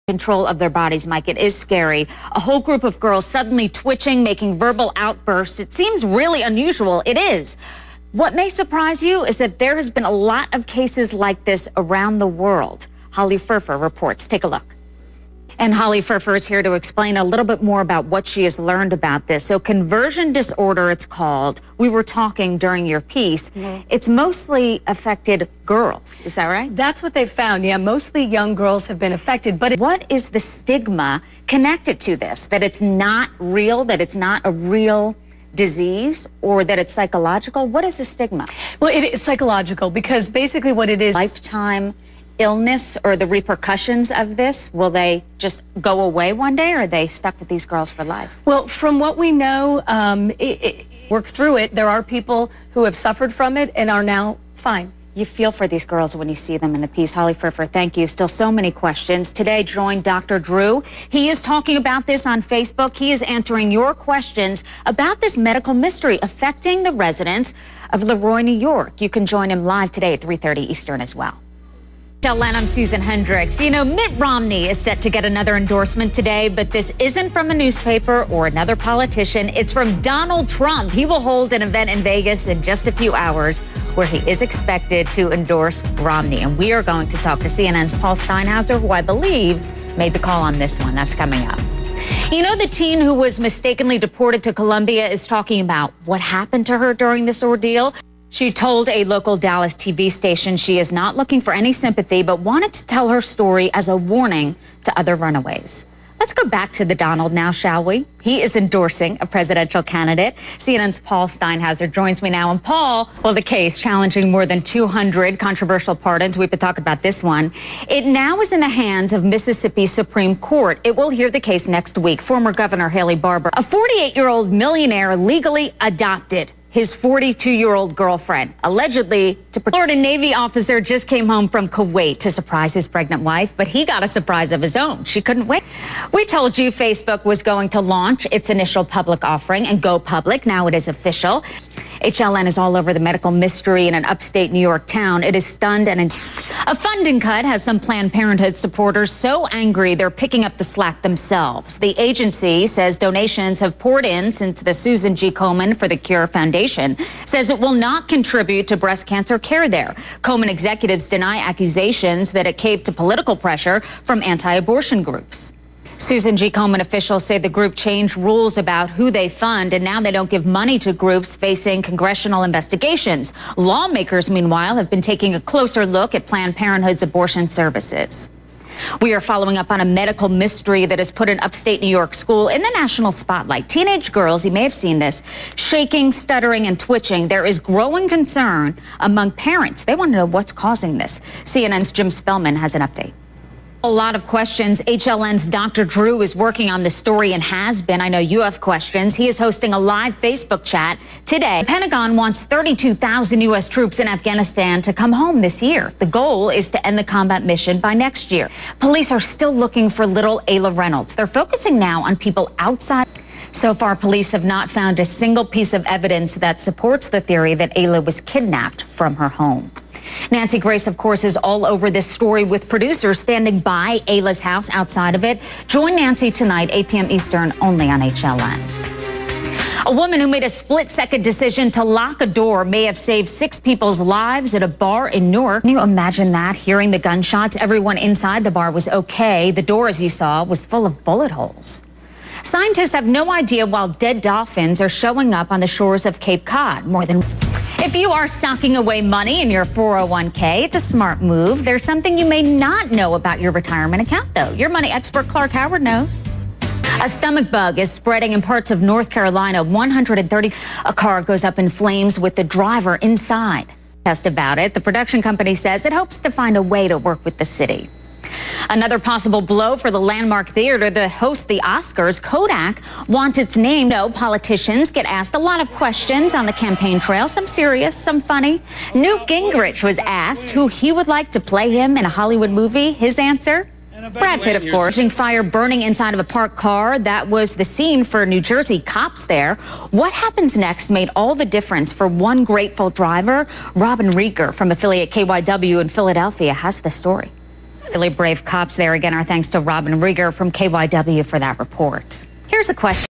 Control of their bodies, Mike. It is scary. A whole group of girls suddenly twitching, making verbal outbursts. It seems really unusual. It is. What may surprise you is that there has been a lot of cases like this around the world. Holly Firfer reports. Take a look. And Holly Firfer is here to explain a little bit more about what she has learned about this. So conversion disorder, it's called. We were talking during your piece. It's mostly affected girls. Is that right? That's what they found. Yeah, mostly young girls have been affected. But what is the stigma connected to this? That it's not real, that it's not a real disease, or that it's psychological? What is the stigma? Well, it is psychological because basically what it is... Lifetime illness or the repercussions of this, will they just go away one day, or are they stuck with these girls for life? Well, from what we know, work through it. There are people who have suffered from it and are now fine. You feel for these girls when you see them in the piece. Holly Firfer, thank you. Still so many questions. Today joined Dr. Drew. He is talking about this on Facebook. He is answering your questions about this medical mystery affecting the residents of Leroy, New York. You can join him live today at 3:30 Eastern as well. HLN, I'm Susan Hendricks. You know, Mitt Romney is set to get another endorsement today, but this isn't from a newspaper or another politician. It's from Donald Trump. He will hold an event in Vegas in just a few hours where he is expected to endorse Romney. And we are going to talk to CNN's Paul Steinhauser, who I believe made the call on this one. That's coming up. You know, the teen who was mistakenly deported to Colombia is talking about what happened to her during this ordeal. She told a local Dallas TV station she is not looking for any sympathy, but wanted to tell her story as a warning to other runaways. Let's go back to the Donald now, shall we? He is endorsing a presidential candidate. CNN's Paul Steinhauser joins me now. And Paul, well, the case challenging more than 200 controversial pardons, we've been talking about this one, it now is in the hands of Mississippi's Supreme Court. It will hear the case next week. Former Governor Haley Barbour, a 48-year-old millionaire, legally adopted his 42-year-old girlfriend, allegedly to Florida Navy officer just came home from Kuwait to surprise his pregnant wife, but he got a surprise of his own. She couldn't wait. We told you Facebook was going to launch its initial public offering and go public. Now it is official. HLN is all over the medical mystery in an upstate New York town. It is stunned, and a funding cut has some Planned Parenthood supporters so angry they're picking up the slack themselves. The agency says donations have poured in since the Susan G. Komen for the Cure Foundation says it will not contribute to breast cancer care there. Komen executives deny accusations that it caved to political pressure from anti-abortion groups. Susan G. Komen officials say the group changed rules about who they fund, and now they don't give money to groups facing congressional investigations. Lawmakers, meanwhile, have been taking a closer look at Planned Parenthood's abortion services. We are following up on a medical mystery that has put an upstate New York school in the national spotlight. Teenage girls, you may have seen this, shaking, stuttering, and twitching. There is growing concern among parents. They want to know what's causing this. CNN's Jim Spellman has an update. A lot of questions. HLN's Dr. Drew is working on this story and has been. I know you have questions. He is hosting a live Facebook chat today. The Pentagon wants 32,000 U.S. troops in Afghanistan to come home this year. The goal is to end the combat mission by next year. Police are still looking for little Ayla Reynolds. They're focusing now on people outside. So far, police have not found a single piece of evidence that supports the theory that Ayla was kidnapped from her home. Nancy Grace, of course, is all over this story with producers standing by Ayla's house outside of it. Join Nancy tonight, 8 p.m. Eastern, only on HLN. A woman who made a split-second decision to lock a door may have saved 6 people's lives at a bar in Newark. Can you imagine that? Hearing the gunshots, everyone inside the bar was okay. The door, as you saw, was full of bullet holes. Scientists have no idea why dead dolphins are showing up on the shores of Cape Cod. If you are socking away money in your 401k, it's a smart move. There's something you may not know about your retirement account, though. Your money expert Clark Howard knows. A stomach bug is spreading in parts of North Carolina. 130. A car goes up in flames with the driver inside. Test about it. The production company says it hopes to find a way to work with the city. Another possible blow for the landmark theater that hosts the Oscars. Kodak wants its name. No, politicians get asked a lot of questions on the campaign trail, some serious, some funny. Newt Gingrich was asked who he would like to play him in a Hollywood movie. His answer? Brad Pitt, of course. Fire burning inside of a parked car. That was the scene for New Jersey cops there. What happens next made all the difference for one grateful driver. Robin Rieger from affiliate KYW in Philadelphia has the story. Really brave cops there. Again, our thanks to Robin Rieger from KYW for that report. Here's a question.